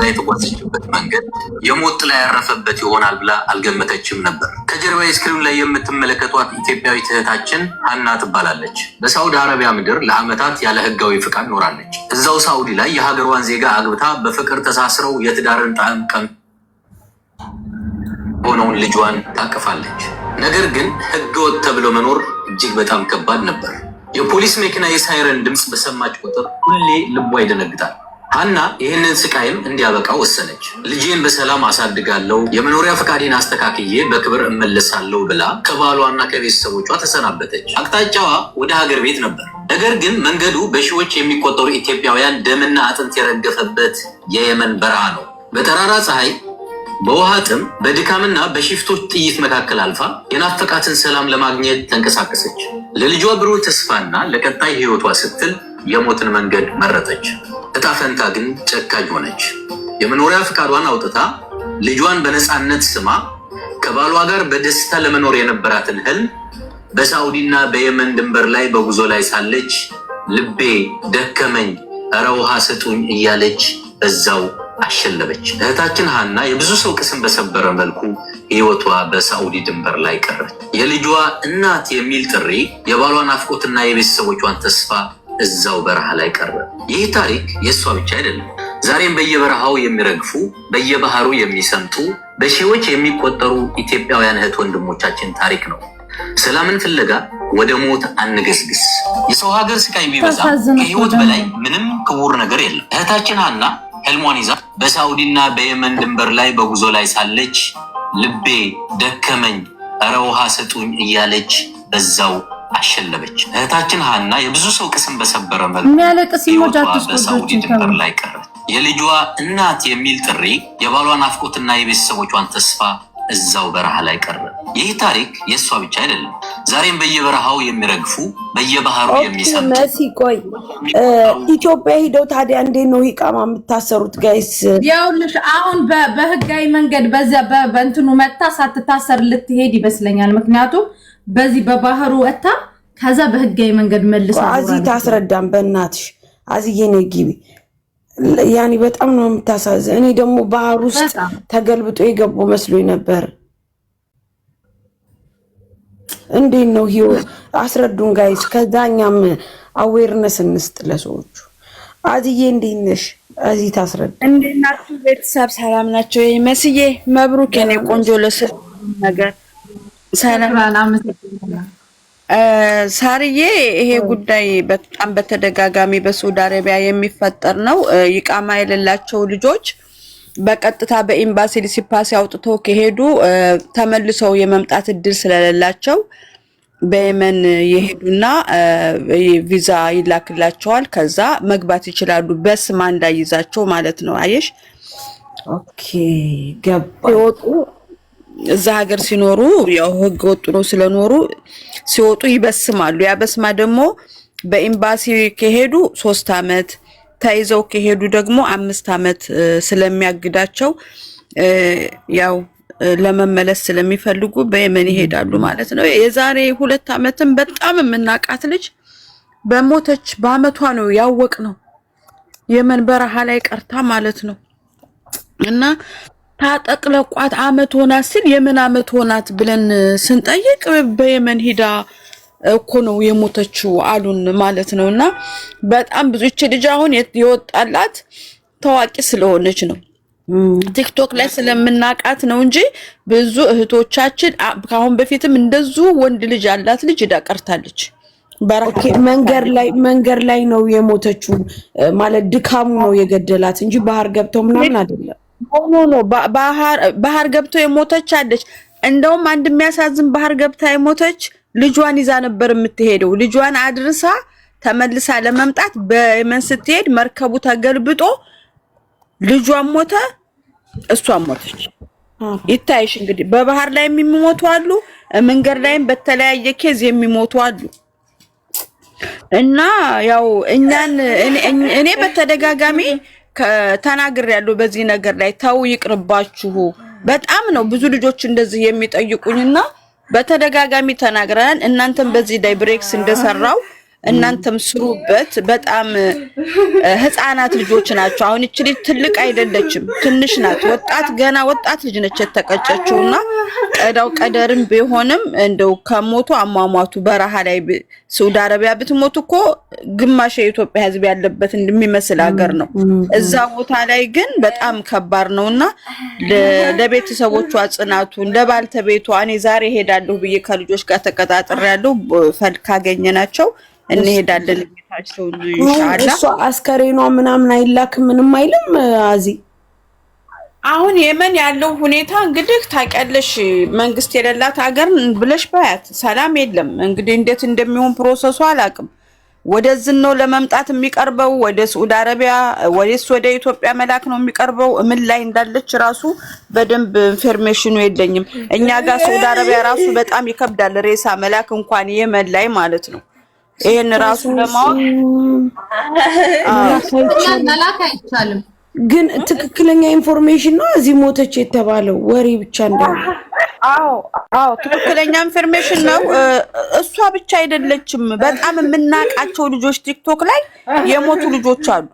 የተጓዘችበት መንገድ የሞት ጥላ ያረፈበት ይሆናል ብላ አልገመተችም ነበር። ከጀርባ ስክሪን ላይ የምትመለከቷት ኢትዮጵያዊት እህታችን ሀና ትባላለች። በሳውዲ አረቢያ ምድር ለዓመታት ያለ ህጋዊ ፍቃድ ኖራለች። እዛው ሳውዲ ላይ የሀገሯን ዜጋ አግብታ በፍቅር ተሳስረው የትዳርን ጣዕም ቀም ሆነውን ልጇን ታቅፋለች። ነገር ግን ህገወጥ ተብሎ መኖር እጅግ በጣም ከባድ ነበር። የፖሊስ መኪና የሳይረን ድምፅ በሰማች ቁጥር ሁሌ ልቧ ይደነግጣል። ሀና ይህንን ስቃይም እንዲያበቃ ወሰነች። ልጄን በሰላም አሳድጋለሁ፣ የመኖሪያ ፈቃዴን አስተካክዬ በክብር እመለሳለሁ ብላ ከባሏና ከቤተሰቦቿ ተሰናበተች። አቅጣጫዋ ወደ ሀገር ቤት ነበር። ነገር ግን መንገዱ በሺዎች የሚቆጠሩ ኢትዮጵያውያን ደምና አጥንት የረገፈበት የየመን በረሃ ነው። በጠራራ ፀሐይ፣ በውሃ ጥም፣ በድካምና በሽፍቶች ጥይት መካከል አልፋ የናፈቃትን ሰላም ለማግኘት ተንቀሳቀሰች። ለልጇ ብሩህ ተስፋና ለቀጣይ ህይወቷ ስትል የሞትን መንገድ መረጠች። እጣ ፈንታ ግን ጨካኝ ሆነች። የመኖሪያ ፈቃዷን አውጥታ ልጇን በነፃነት ስማ ከባሏ ጋር በደስታ ለመኖር የነበራትን ህልም በሳውዲና በየመን ድንበር ላይ በጉዞ ላይ ሳለች ልቤ ደከመኝ፣ እረ ውሃ ስጡኝ እያለች በዛው አሸለበች። እህታችን ሀና የብዙ ሰው ቅስም በሰበረ መልኩ ህይወቷ በሳውዲ ድንበር ላይ ቀረች። የልጇ እናት የሚል ጥሪ የባሏ ናፍቆትና የቤተሰቦቿን ተስፋ እዛው በረሃ ላይ ቀረ። ይህ ታሪክ የእሷ ብቻ አይደለም። ዛሬም በየበረሃው የሚረግፉ በየባህሩ የሚሰምጡ በሺዎች የሚቆጠሩ ኢትዮጵያውያን እህት ወንድሞቻችን ታሪክ ነው። ሰላምን ፍለጋ ወደ ሞት አንገስግስ። የሰው ሀገር ስቃይ ቢበዛ ከህይወት በላይ ምንም ክቡር ነገር የለም። እህታችን ሀና ህልሟን ይዛ በሳውዲና በየመን ድንበር ላይ በጉዞ ላይ ሳለች ልቤ ደከመኝ፣ እረ ውሃ ስጡኝ እያለች በዛው አሸለበች። እህታችን ሀና የብዙ ሰው ቅስም በሰበረ መልኩ በሳውዲ ድንበር ላይ ቀረች። የልጇ እናት የሚል ጥሪ የባሏ ናፍቆትና የቤተሰቦቿን ተስፋ እዛው በረሃ ላይ ቀረ። ይህ ታሪክ የእሷ ብቻ አይደለም። ዛሬም በየበረሃው የሚረግፉ በየባህሩ የሚሰምጡ ቆይ ኢትዮጵያ ሄደው ታዲያ እንዴት ነው ኢቃማ የምታሰሩት? ጋይስ ያውልሽ አሁን በህጋዊ መንገድ በዚያ በእንትኑ መጣ ሳትታሰር ልትሄድ ይመስለኛል። ምክንያቱም በዚህ በባህሩ ወጣ ከዛ በህጋዊ መንገድ መልሳ አዚ ታስረዳም። በእናትሽ አዚዬ ነው ግቢ። ያኒ በጣም ነው የምታሳዝን። እኔ ደግሞ ባህር ውስጥ ተገልብጦ የገቡ መስሎኝ ነበር። እንዴት ነው ህይወት? አስረዱን ጋይስ። ከዛኛም አዌርነስ እንስጥ ለሰዎቹ። አዚዬ እንዴት ነሽ? አዚ ታስረዳ። እንዴት ናችሁ ቤተሰብ? ሰላም ናቸው? መስዬ መብሩክ የኔ ቆንጆ ለሰው ነገር ሰላም ሳርዬ። ይሄ ጉዳይ በጣም በተደጋጋሚ በሳውዲ አረቢያ የሚፈጠር ነው። ይቃማ የሌላቸው ልጆች በቀጥታ በኤምባሲ ሊሲፓሲ አውጥተው ከሄዱ ተመልሰው የመምጣት እድል ስለሌላቸው በየመን ይሄዱና ቪዛ ይላክላቸዋል። ከዛ መግባት ይችላሉ። በስማ እንዳይዛቸው ማለት ነው። አየሽ? ኦኬ ገባ። ሲወጡ እዛ ሀገር ሲኖሩ ያው ህገ ወጥ ነው ስለኖሩ ሲወጡ ይበስማሉ። ያ በስማ ደግሞ በኤምባሲ ከሄዱ 3 አመት ተይዘው ከሄዱ ደግሞ 5 አመት ስለሚያግዳቸው ያው ለመመለስ ስለሚፈልጉ በየመን ይሄዳሉ ማለት ነው። የዛሬ 2 አመትም በጣም የምናቃት ልጅ በሞተች በአመቷ ነው ያወቅነው። የመን በረሃ ላይ ቀርታ ማለት ነው። እና ታጠቅለቋት አመት ሆናት ሲል የምን አመት ሆናት ብለን ስንጠይቅ በየመን ሄዳ እኮ ነው የሞተችው አሉን ማለት ነውና በጣም ብዙ እቺ ልጅ አሁን የወጣላት ታዋቂ ስለሆነች ነው። ቲክቶክ ላይ ስለምናቃት ነው እንጂ ብዙ እህቶቻችን ካሁን በፊትም እንደዙ ወንድ ልጅ አላት ልጅ ዳቀርታለች። ኦኬ መንገር ላይ ነው የሞተችው ማለት ድካሙ ነው የገደላት እንጂ ባህር ገብተው ምናምን አይደለም። ኖ ባህር ገብተው የሞተች አለች። እንደውም አንድ የሚያሳዝን ባህር ገብታ የሞተች ልጇን ይዛ ነበር የምትሄደው። ልጇን አድርሳ ተመልሳ ለመምጣት በየመን ስትሄድ መርከቡ ተገልብጦ ልጇን ሞተ፣ እሷን ሞተች። ይታይሽ እንግዲህ በባህር ላይ የሚሞቱ አሉ፣ መንገድ ላይም በተለያየ ኬዝ የሚሞቱ አሉ። እና ያው እኔ በተደጋጋሚ ተናግሬያለሁ በዚህ ነገር ላይ ተው ይቅርባችሁ። በጣም ነው ብዙ ልጆች እንደዚህ የሚጠይቁኝና በተደጋጋሚ ተናግረናል። እናንተም በዚህ ላይ ብሬክስ እንደሰራው እናንተም ስሩበት። በጣም ህፃናት ልጆች ናቸው። አሁን እቺ ልጅ ትልቅ አይደለችም፣ ትንሽ ናት። ገና ወጣት ልጅ ነች የተቀጨችውና ቀዳው ቀደርም ቢሆንም እንደው ከሞቱ አሟሟቱ በረሃ ላይ ሳውዲ አረቢያ ብትሞቱ እኮ ግማሽ የኢትዮጵያ ህዝብ ያለበት እንደሚመስል ሀገር ነው። እዛ ቦታ ላይ ግን በጣም ከባድ ነውና ለቤተሰቦቿ ጽናቱን ለባልተቤቷ እኔ ዛሬ ሄዳለሁ ብዬ ከልጆች ጋር ተቀጣጥሬያለሁ። ካገኘናቸው እንሄዳለን ቤታቸው ኢንሻአላህ። እሷ አስከሬኗ ምናምን አይላክም ምንም አይልም። አዚ አሁን የመን ያለው ሁኔታ እንግዲህ ታውቂያለሽ፣ መንግስት የሌላት ሀገር ብለሽ ባያት ሰላም የለም። እንግዲህ እንዴት እንደሚሆን ፕሮሰሱ አላውቅም። ወደዚህ ነው ለመምጣት የሚቀርበው፣ ወደ ሳውዲ አረቢያ ወይስ ወደ ኢትዮጵያ መላክ ነው የሚቀርበው? ምን ላይ እንዳለች ራሱ በደንብ ኢንፎርሜሽኑ የለኝም። እኛ ጋር ሳውዲ አረቢያ ራሱ በጣም ይከብዳል ሬሳ መላክ እንኳን የመን ላይ ማለት ነው። ይሄን ራሱ ለማወቅ መላክ አይቻልም። ግን ትክክለኛ ኢንፎርሜሽን ነው እዚህ ሞተች የተባለው ወሬ ብቻ እንዳለ። አዎ ትክክለኛ ኢንፎርሜሽን ነው። እሷ ብቻ አይደለችም። በጣም የምናቃቸው ልጆች ቲክቶክ ላይ የሞቱ ልጆች አሉ፣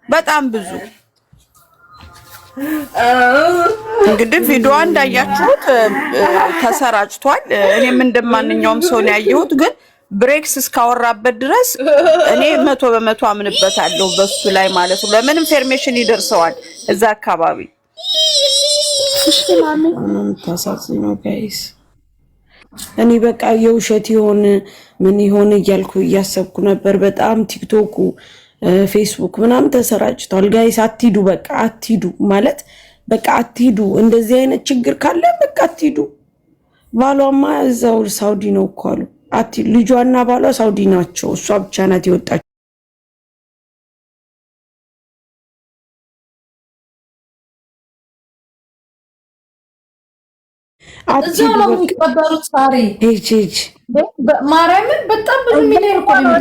በጣም ብዙ። እንግዲህ ቪዲዮ እንዳያችሁት ተሰራጭቷል። እኔም እንደማንኛውም ሰው ነው ያየሁት። ግን ብሬክስ እስካወራበት ድረስ እኔ 100% አምንበታለሁ በሱ ላይ ማለት ነው። ለምን ኢንፎርሜሽን ይደርሰዋል እዛ አካባቢ። ታሳዝነው ጋይስ። እኔ በቃ የውሸት ይሆን ምን ይሆን እያልኩ እያሰብኩ ነበር። በጣም ቲክቶኩ ፌስቡክ ምናምን ተሰራጭቷል ጋይስ። አትሂዱ፣ በቃ አትሂዱ ማለት በቃ አትሂዱ። እንደዚህ አይነት ችግር ካለ በቃ አትሂዱ። ባሏማ እዛው ሳውዲ ነው እኮ አሉ። ልጇና ባሏ ሳውዲ ናቸው። እሷ ብቻ ናት የወጣችው። እዛው ነው የሚቀበሩት። ሳሪ ሄጅ ማርያምን በጣም ብዙ ሚሊዮን እኮ ነው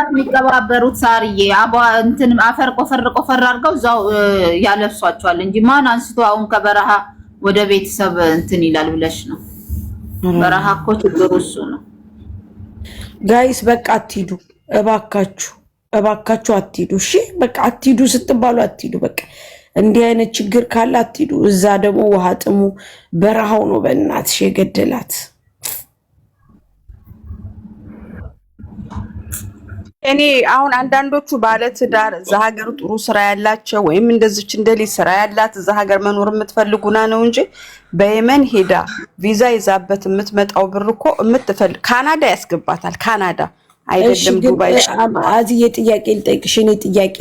የሚቀባበሩት። ሳሪዬ እንትን አፈር ቆፈር አድርገው እዛው ያለብሷቸዋል እንጂ ማን አንስቶ አሁን ከበረሃ ወደ ቤተሰብ እንትን ይላል ብለሽ ነው? በረሃ እኮ ችግሩ እሱ ነው። ጋይስ በቃ አትሂዱ እባካችሁ አትሂዱ። እሺ በቃ አትሂዱ ስትባሉ አትሂዱ። በቃ እንዲህ አይነት ችግር ካለ አትሂዱ። እዛ ደግሞ ውሃ ጥሙ በረሃው ነው በእናትሽ የገደላት። እኔ አሁን አንዳንዶቹ ባለትዳር እዛ ሀገር ጥሩ ስራ ያላቸው ወይም እንደዚች እንደሊ ስራ ያላት እዛ ሀገር መኖር የምትፈልጉና ነው እንጂ በየመን ሄዳ ቪዛ ይዛበት የምትመጣው ብር እኮ የምትፈልግ ካናዳ ያስገባታል። ካናዳ አይደለም ዱባይ። አዚዬ ጥያቄ ልጠይቅሽ። እኔ ጥያቄ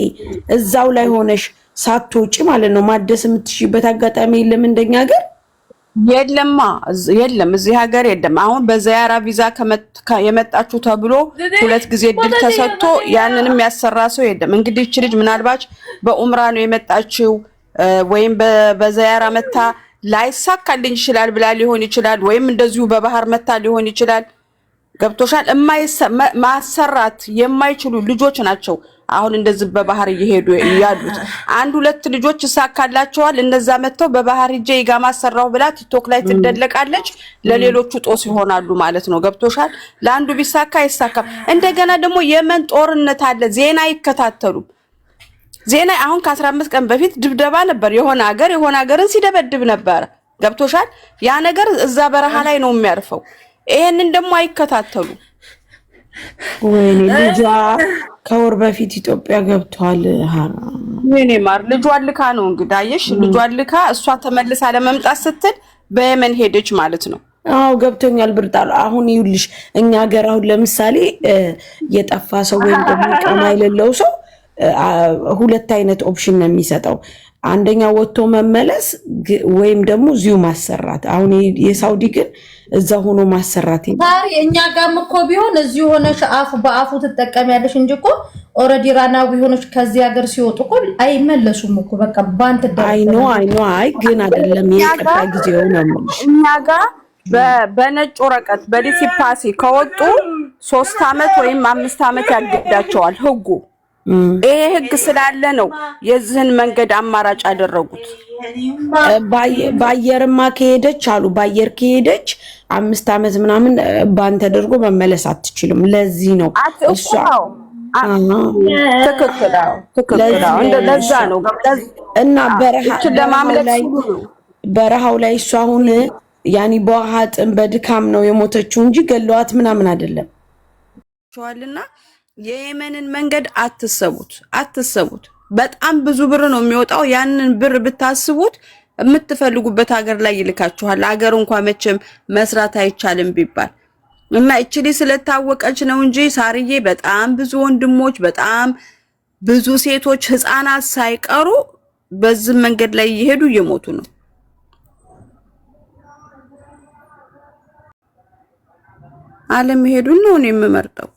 እዛው ላይ ሆነሽ ሳትወጪ ማለት ነው ማደስ የምትሽበት አጋጣሚ የለም እንደኛ ሀገር? የለም እዚህ ሀገር የለም። አሁን በዚያራ ቪዛ የመጣችሁ ተብሎ 2 ጊዜ እድል ተሰጥቶ ያንንም ያሰራ ሰው የለም። እንግዲህ እቺ ልጅ ምናልባት በኡምራ ነው የመጣችው ወይም በዚያራ መታ ላይሳካልኝ ይችላል ብላ ሊሆን ይችላል፣ ወይም እንደዚሁ በባህር መታ ሊሆን ይችላል። ገብቶሻል? ማሰራት የማይችሉ ልጆች ናቸው አሁን እንደዚህ በባህር እየሄዱ ያሉት። 1-2 ልጆች ይሳካላቸዋል። እነዛ መተው በባህር ሂጄ ይጋማ ሰራው ብላ ቲክቶክ ላይ ትደለቃለች። ለሌሎቹ ጦስ ይሆናሉ ማለት ነው። ገብቶሻል? ለአንዱ ቢሳካ አይሳካም። እንደገና ደግሞ የመን ጦርነት አለ። ዜና ይከታተሉ። ዜና አሁን ከ15 ቀን በፊት ድብደባ ነበር። የሆነ ሀገርን ሲደበድብ ነበር። ገብቶሻል? ያ ነገር እዛ በረሃ ላይ ነው የሚያርፈው። ይሄንን ደግሞ አይከታተሉ። ወይኔ ልጇ ከወር በፊት ኢትዮጵያ ገብቷል። ወይኔ ማር ልጇን ልካ ነው እንግዲህ አየሽ፣ ልጇን ልካ እሷ ተመልሳ ለመምጣት ስትል በየመን ሄደች ማለት ነው። አዎ ገብቶኛል ብርጣል። አሁን ይኸውልሽ እኛ ሀገር አሁን ለምሳሌ የጠፋ ሰው ወይም ደግሞ ቀማ የሌለው ሰው 2 አይነት ኦፕሽን ነው የሚሰጠው። አንደኛ ወጥቶ መመለስ ወይም ደግሞ እዚሁ ማሰራት። አሁን የሳውዲ ግን እዛ ሆኖ ማሰራት ታሪ እኛ ጋርም እኮ ቢሆን እዚሁ ሆነሽ በአፉ ትጠቀሚያለሽ እንጂ እኮ ኦሬዲ ራናዊ ሆነሽ ከዚህ ሀገር ሲወጡ እኮ አይመለሱም እኮ በቃ ባንተ አይ ግን አይደለም የቀጣ ጊዜው ነው። እኛ ጋር በነጭ ወረቀት በዲሲፓሲ ከወጡ 3 አመት ወይም 5 አመት ያገዳቸዋል ህጉ። ይሄ ህግ ስላለ ነው የዚህን መንገድ አማራጭ ያደረጉት። ባየርማ ከሄደች አሉ ባየር ከሄደች 5 ዓመት ምናምን ባን ተደርጎ መመለስ አትችልም። ለዚህ ነው እሷ ተከክላው እንደዛ ነው እና በረሃው ላይ እሷ አሁን ያኒ በኋጥን በድካም ነው የሞተችው እንጂ ገለዋት ምናምን አይደለም። ቻልና የየመንን መንገድ አትሰቡት። በጣም ብዙ ብር ነው የሚወጣው። ያንን ብር ብታስቡት የምትፈልጉበት ሀገር ላይ ይልካችኋል። ሀገር እንኳን መቼም መስራት አይቻልም ቢባል እና እቺ ስለታወቀች ነው እንጂ ሳርዬ በጣም ብዙ ወንድሞች፣ በጣም ብዙ ሴቶች፣ ህፃናት ሳይቀሩ በዚህ መንገድ ላይ እየሄዱ እየሞቱ ነው። አለም ሄዱን ነው እኔ የምመርጠው።